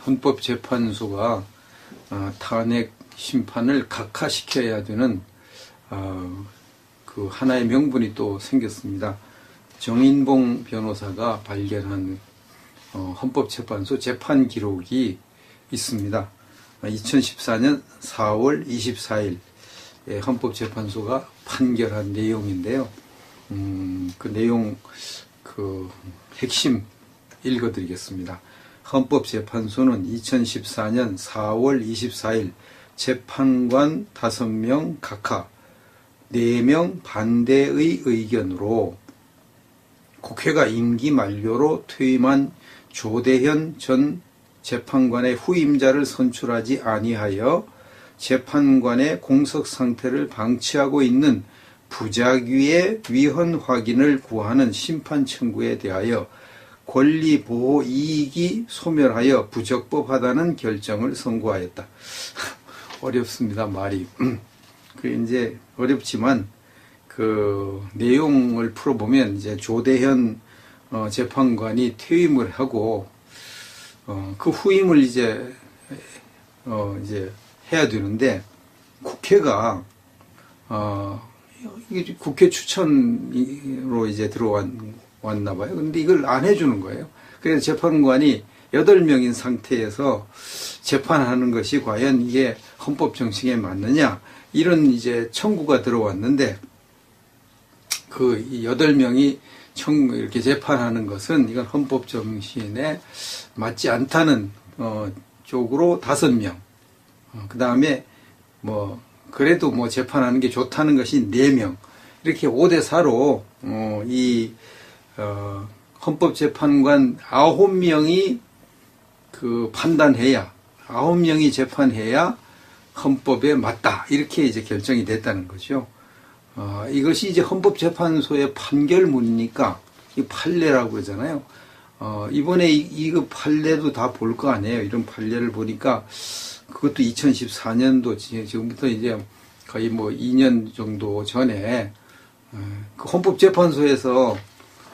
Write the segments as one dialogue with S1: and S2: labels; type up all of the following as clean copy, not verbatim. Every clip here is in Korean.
S1: 헌법재판소가 탄핵 심판을 각하시켜야 되는 그 하나의 명분이 또 생겼습니다. 정인봉 변호사가 발견한 헌법재판소 재판 기록이 있습니다. 2014년 4월 24일 헌법재판소가 판결한 내용인데요. 그 내용 핵심 읽어드리겠습니다. 헌법재판소는 2014년 4월 24일 재판관 5명 각하 4명 반대의 의견으로 국회가 임기 만료로 퇴임한 조대현 전 재판관의 후임자를 선출하지 아니하여 재판관의 공석 상태를 방치하고 있는 부작위의 위헌 확인을 구하는 심판 청구에 대하여 권리보호 이익이 소멸하여 부적법하다는 결정을 선고하였다. 어렵습니다, 말이. 이제 어렵지만 그 내용을 풀어보면 이제 조대현 재판관이 퇴임을 하고 그 후임을 이제 해야 되는데 국회가 이게 국회 추천으로 이제 들어왔나 봐요. 근데 이걸 안 해주는 거예요. 그래서 재판관이 8명인 상태에서 재판하는 것이 과연 이게 헌법 정신에 맞느냐 이런 이제 청구가 들어왔는데 그 8명이 이렇게 재판하는 것은 이건 헌법 정신에 맞지 않다는 쪽으로 5명. 그 다음에 그래도 재판하는 게 좋다는 것이 4명. 이렇게 5대4로 이 헌법재판관 9명이 그 판단해야 9명이 재판해야 헌법에 맞다. 이렇게 이제 결정이 됐다는 거죠. 이것이 이제 헌법재판소의 판결문이니까 이 판례라고 그러잖아요. 이번에 이거 판례도 다 볼 거 아니에요. 이런 판례를 보니까 그것도 2014년도 지금부터 이제 거의 2년 정도 전에 그 헌법재판소에서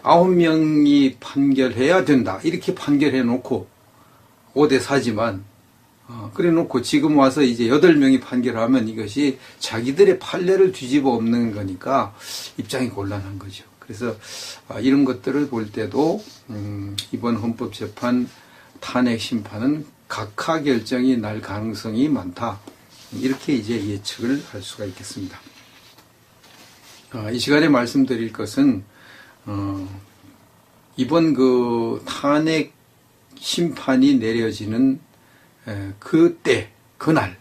S1: 9명이 판결해야 된다. 이렇게 판결해 놓고 5대4지만 그래 놓고 지금 와서 이제 8명이 판결하면 이것이 자기들의 판례를 뒤집어 엎는 거니까 입장이 곤란한 거죠. 그래서 이런 것들을 볼 때도 이번 헌법재판 탄핵 심판은 각하 결정이 날 가능성이 많다. 이렇게 이제 예측을 할 수가 있겠습니다. 이 시간에 말씀드릴 것은 이번 그 탄핵 심판이 내려지는 그날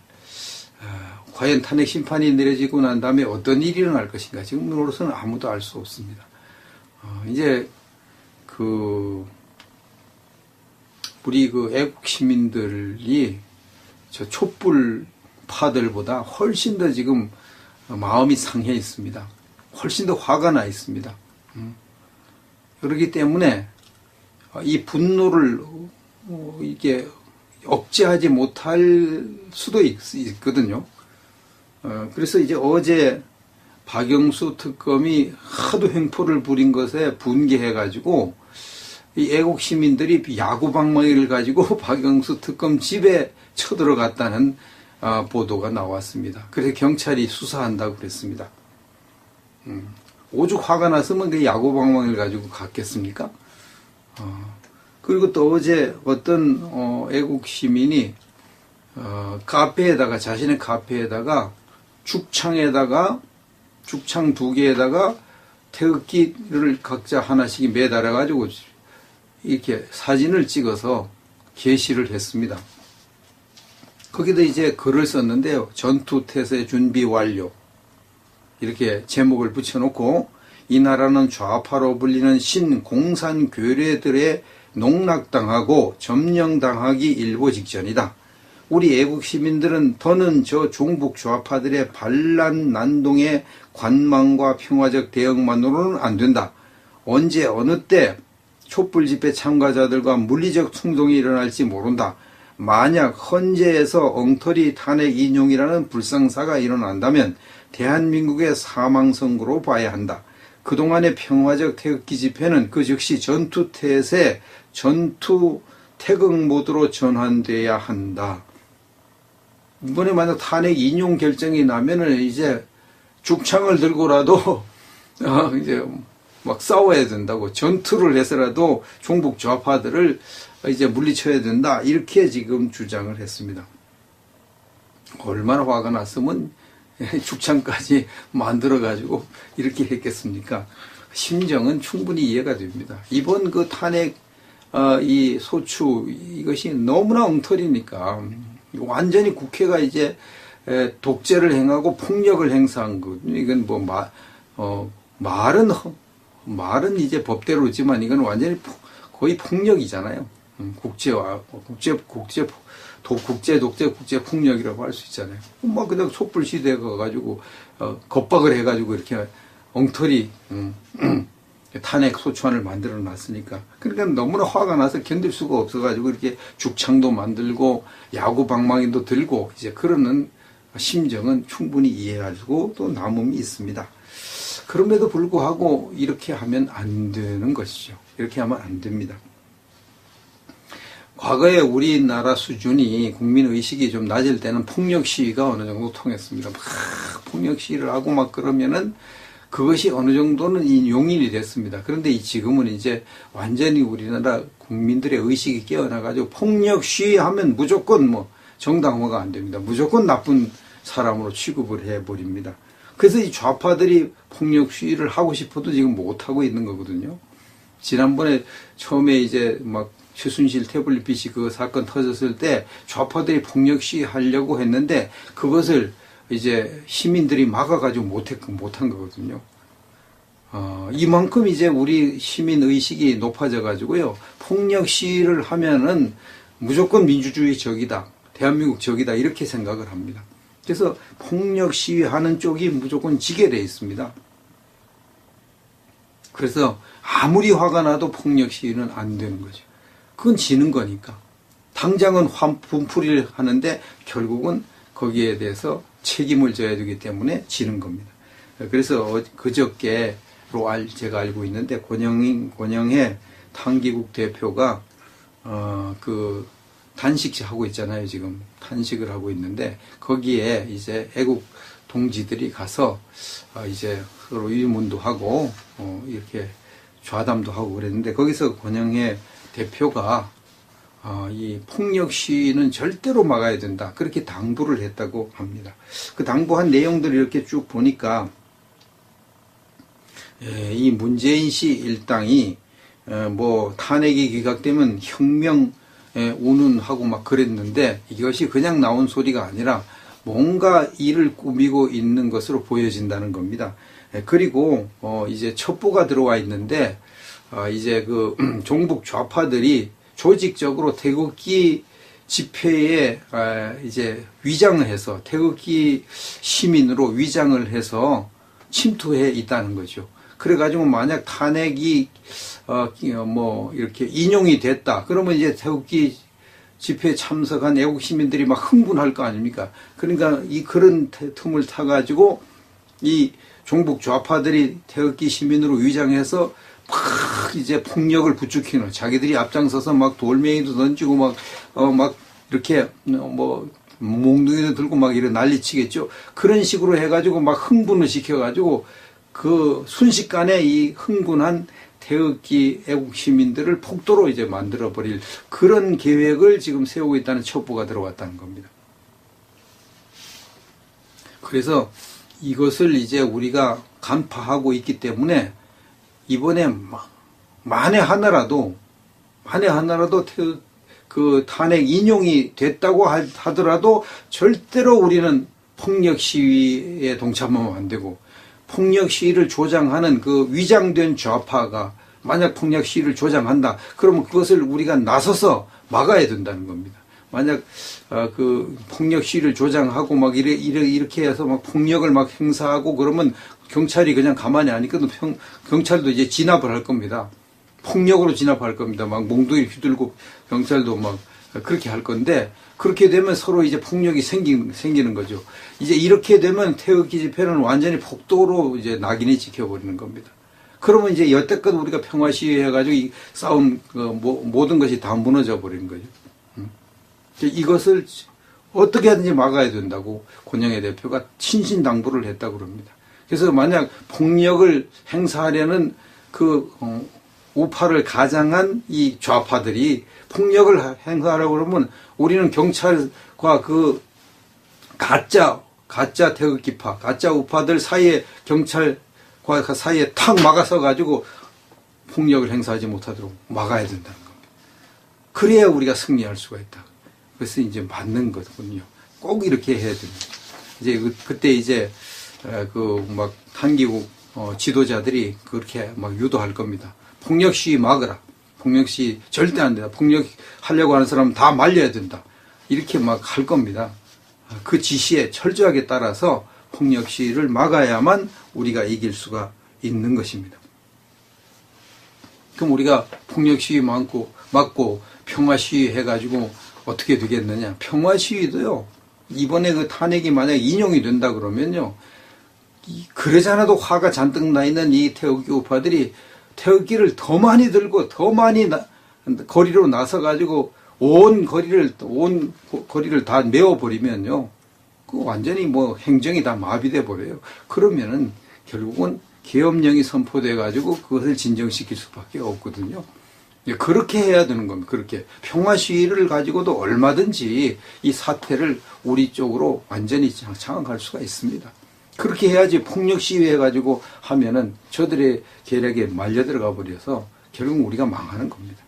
S1: 과연 탄핵 심판이 내려지고 난 다음에 어떤 일이 일어날 것인가 지금으로서는 아무도 알 수 없습니다. 이제 우리 애국 시민들이 저 촛불파들보다 훨씬 더 지금 마음이 상해 있습니다. 훨씬 더 화가 나 있습니다. 그렇기 때문에 이 분노를 이게 억제하지 못할 수도 있거든요. 그래서 이제 어제 박영수 특검이 하도 횡포를 부린 것에 분개해가지고 이 애국 시민들이 야구방망이를 가지고 박영수 특검 집에 쳐들어갔다는 보도가 나왔습니다. 그래서 경찰이 수사한다고 그랬습니다. 오죽 화가 났으면 그 야구방망이를 가지고 갔겠습니까? 그리고 또 어제 어떤 애국 시민이 카페에다가 자신의 카페에다가 죽창 2개에다가 태극기를 각자 하나씩 매달아 가지고 이렇게 사진을 찍어서 게시를 했습니다. 거기다 이제 글을 썼는데요. 전투태세 준비 완료 이렇게 제목을 붙여놓고 이 나라는 좌파로 불리는 신공산 괴뢰들의 농락당하고 점령당하기 일보 직전이다. 우리 애국 시민들은 더는 저 종북 좌파들의 반란 난동의 관망과 평화적 대응만으로는 안 된다. 언제 어느 때 촛불 집회 참가자들과 물리적 충동이 일어날지 모른다. 만약 헌재에서 엉터리 탄핵 인용이라는 불상사가 일어난다면 대한민국의 사망 선고로 봐야 한다. 그동안의 평화적 태극기 집회는 그 즉시 전투태세, 전투 태극 모드로 전환돼야 한다. 이번에 만약 탄핵 인용 결정이 나면은 이제 죽창을 들고라도 이제 막 싸워야 된다고, 전투를 해서라도 종북 좌파들을 이제 물리쳐야 된다, 이렇게 지금 주장을 했습니다. 얼마나 화가 났으면 죽창까지 만들어 가지고 이렇게 했겠습니까? 심정은 충분히 이해가 됩니다. 이번 그 탄핵 이 소추, 이것이 너무나 엉터리니까 완전히 국회가 이제 독재를 행하고 폭력을 행사한 것. 이건 뭐 말은 이제 법대로지만 이건 완전히 거의 폭력이잖아요. 국제 독재 폭력이라고 할 수 있잖아요. 뭐 그냥 촛불 시대에 가가지고 겁박을 해가지고 이렇게 엉터리 탄핵 소추안을 만들어 놨으니까. 그러니까 너무나 화가 나서 견딜 수가 없어가지고 이렇게 죽창도 만들고 야구 방망이도 들고 이제 그러는 심정은 충분히 이해하고 또 남음이 있습니다. 그럼에도 불구하고 이렇게 하면 안 되는 것이죠. 이렇게 하면 안 됩니다. 과거에 우리나라 수준이 국민의식이 좀 낮을 때는 폭력 시위가 어느 정도 통했습니다. 막 폭력 시위를 하고 막 그러면은 그것이 어느 정도는 용인이 됐습니다. 그런데 지금은 이제 완전히 우리나라 국민들의 의식이 깨어나가지고 폭력 시위하면 무조건 뭐 정당화가 안 됩니다. 무조건 나쁜 사람으로 취급을 해버립니다. 그래서 이 좌파들이 폭력 시위를 하고 싶어도 지금 못하고 있는 거거든요. 지난번에 처음에 이제 막 최순실 태블릿 PC 그 사건 터졌을 때 좌파들이 폭력 시위 하려고 했는데 그것을 이제 시민들이 막아가지고 못한 거거든요. 이만큼 이제 우리 시민 의식이 높아져 가지고요. 폭력 시위를 하면은 무조건 민주주의 적이다, 대한민국 적이다, 이렇게 생각을 합니다. 그래서 폭력 시위하는 쪽이 무조건 지게 돼 있습니다. 그래서 아무리 화가 나도 폭력 시위는 안 되는 거죠. 그건 지는 거니까. 당장은 분풀이를 하는데 결국은 거기에 대해서 책임을 져야 되기 때문에 지는 겁니다. 그래서 그저께로 제가 알고 있는데 권영해 탕기국 대표가 그 단식하고 있잖아요. 지금 단식을 하고 있는데 거기에 이제 애국 동지들이 가서 이제 서로 위문도 하고 이렇게 좌담도 하고 그랬는데 거기서 권영해 대표가 이 폭력 시위는 절대로 막아야 된다, 그렇게 당부를 했다고 합니다. 그 당부한 내용들을 이렇게 쭉 보니까 이 문재인 씨 일당이 뭐 탄핵이 기각되면 혁명 운운하고 막 그랬는데 이것이 그냥 나온 소리가 아니라 뭔가 일을 꾸미고 있는 것으로 보여진다는 겁니다. 그리고 이제 첩보가 들어와 있는데 이제 그 종북 좌파들이 조직적으로 태극기 집회에 이제 위장을 해서 태극기 시민으로 위장을 해서 침투해 있다는 거죠. 그래가지고 만약 탄핵이 뭐 이렇게 인용이 됐다, 그러면 이제 태극기 집회에 참석한 애국 시민들이 막 흥분할 거 아닙니까? 그러니까 그런 틈을 타가지고 이 종북 좌파들이 태극기 시민으로 위장해서 막 이제 폭력을 부추기는, 자기들이 앞장서서 막 돌멩이도 던지고 막 이렇게 뭐 몽둥이도 들고 막 이런 난리치겠죠. 그런 식으로 해가지고 막 흥분을 시켜가지고 그 순식간에 이 흥분한 태극기 애국 시민들을 폭도로 이제 만들어버릴 그런 계획을 지금 세우고 있다는 첩보가 들어왔다는 겁니다. 그래서 이것을 이제 우리가 간파하고 있기 때문에 이번에 만에 하나라도 그 탄핵 인용이 됐다고 하더라도 절대로 우리는 폭력 시위에 동참하면 안 되고, 폭력 시위를 조장하는 그 위장된 좌파가 만약 폭력 시위를 조장한다, 그러면 그것을 우리가 나서서 막아야 된다는 겁니다. 만약 그 폭력 시위를 조장하고 막 이렇게 해서 막 폭력을 막 행사하고 그러면 경찰이 그냥 가만히 안 있거든. 경찰도 이제 진압을 할 겁니다. 폭력으로 진압할 겁니다. 막 몽둥이 휘둘고 경찰도 막 그렇게 할 건데, 그렇게 되면 서로 이제 폭력이 생기는 거죠. 이제 이렇게 되면 태극기 집회는 완전히 폭도로 이제 낙인이 찍혀버리는 겁니다. 그러면 이제 여태껏 우리가 평화 시위해가지고 이 싸운 모든 것이 다 무너져 버리는 거죠. 이것을 어떻게 하든지 막아야 된다고 권영애 대표가 신신당부를 했다고 그럽니다. 그래서 만약 폭력을 행사하려는 우파를 가장한 이 좌파들이 폭력을 행사하려고 그러면 우리는 경찰과 가짜 태극기파, 가짜 우파들 사이에 경찰과 그 사이에 탁 막아서 가지고 폭력을 행사하지 못하도록 막아야 된다는 겁니다. 그래야 우리가 승리할 수가 있다. 그래서 이제 맞는 거군요. 꼭 이렇게 해야 됩니다. 이제 그때 이제 막 한기국 지도자들이 그렇게 막 유도할 겁니다. 폭력 시위 막으라. 폭력 시위 절대 안 된다. 폭력 하려고 하는 사람은 다 말려야 된다. 이렇게 막 할 겁니다. 그 지시에 철저하게 따라서 폭력 시위를 막아야만 우리가 이길 수가 있는 것입니다. 그럼 우리가 폭력 시위 막고 평화 시위 해가지고 어떻게 되겠느냐. 평화 시위도요, 이번에 그 탄핵이 만약 인용이 된다 그러면요, 그러잖아도 화가 잔뜩 나 있는 이 태극기 우파들이 태극기를 더 많이 들고 더 많이 거리로 나서가지고 온 거리를 다 메워버리면요, 그 완전히 뭐 행정이 다 마비돼 버려요. 그러면은 결국은 계엄령이 선포돼 가지고 그것을 진정시킬 수밖에 없거든요. 그렇게 해야 되는 겁니다. 그렇게 평화 시위를 가지고도 얼마든지 이 사태를 우리 쪽으로 완전히 장악할 수가 있습니다. 그렇게 해야지 폭력 시위 해가지고 하면은 저들의 계략에 말려 들어가 버려서 결국 우리가 망하는 겁니다.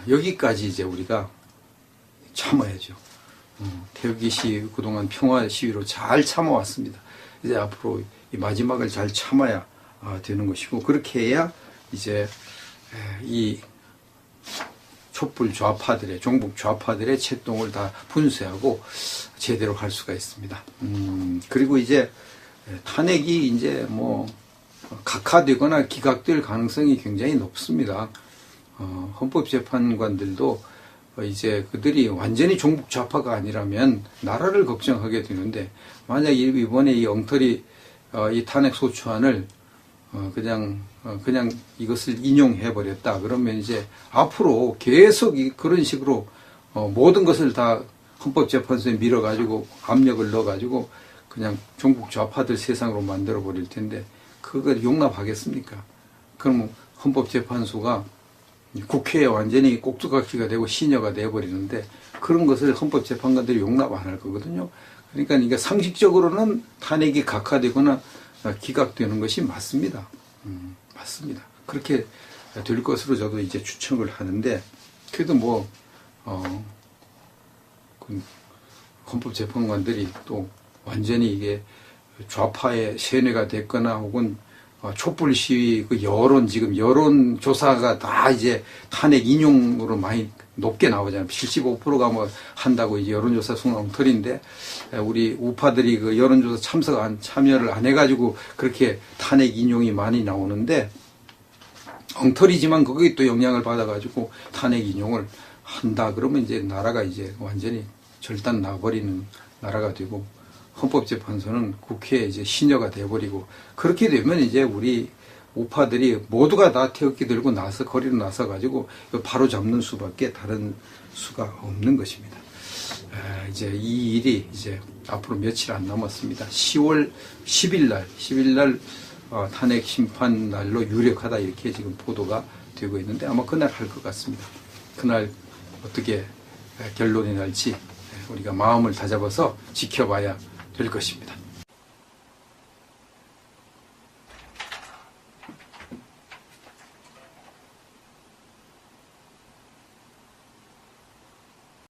S1: 여기까지 이제 우리가 참아야죠. 태극기 시위, 그동안 평화 시위로 잘 참아왔습니다. 이제 앞으로 이 마지막을 잘 참아야 되는 것이고, 그렇게 해야 이제 이 촛불 좌파들의, 종북 좌파들의 채동을 다 분쇄하고 제대로 할 수가 있습니다. 그리고 이제 탄핵이 이제 뭐 각하되거나 기각될 가능성이 굉장히 높습니다. 헌법재판관들도 이제 그들이 완전히 종북 좌파가 아니라면 나라를 걱정하게 되는데, 만약 이번에 이 엉터리 이 탄핵 소추안을 그냥 이것을 인용해 버렸다 그러면 이제 앞으로 계속 그런 식으로 모든 것을 다 헌법재판소에 밀어가지고 압력을 넣어가지고 그냥 종북 좌파들 세상으로 만들어 버릴 텐데, 그걸 용납하겠습니까? 그럼 헌법재판소가 국회에 완전히 꼭두각시가 되고 시녀가 되어버리는데, 그런 것을 헌법재판관들이 용납 안 할 거거든요. 그러니까 이게 상식적으로는 탄핵이 각하되거나 기각되는 것이 맞습니다. 맞습니다. 그렇게 될 것으로 저도 이제 추측을 하는데, 그래도 뭐 헌법재판관들이 또 완전히 이게 좌파의 세뇌가 됐거나 혹은 촛불 시위 그 지금 여론조사가 다 이제 탄핵 인용으로 많이 높게 나오잖아요. 75%가 뭐 한다고 이제 여론조사 수는 엉터리인데, 우리 우파들이 그 여론조사 참여를 안 해가지고 그렇게 탄핵 인용이 많이 나오는데, 엉터리지만 거기에 또 영향을 받아가지고 탄핵 인용을 한다 그러면 이제 나라가 이제 완전히 절단 나버리는 나라가 되고, 헌법재판소는 국회에 이제 시녀가 돼버리고, 그렇게 되면 이제 우리 우파들이 모두가 다 태극기 들고 거리로 나서가지고 바로 잡는 수밖에 다른 수가 없는 것입니다. 이제 이 일이 이제 앞으로 며칠 안 남았습니다. 10월 10일 날 탄핵 심판 날로 유력하다 이렇게 지금 보도가 되고 있는데, 아마 그날 할 것 같습니다. 그날 어떻게 결론이 날지 우리가 마음을 다잡아서 지켜봐야 될 것입니다.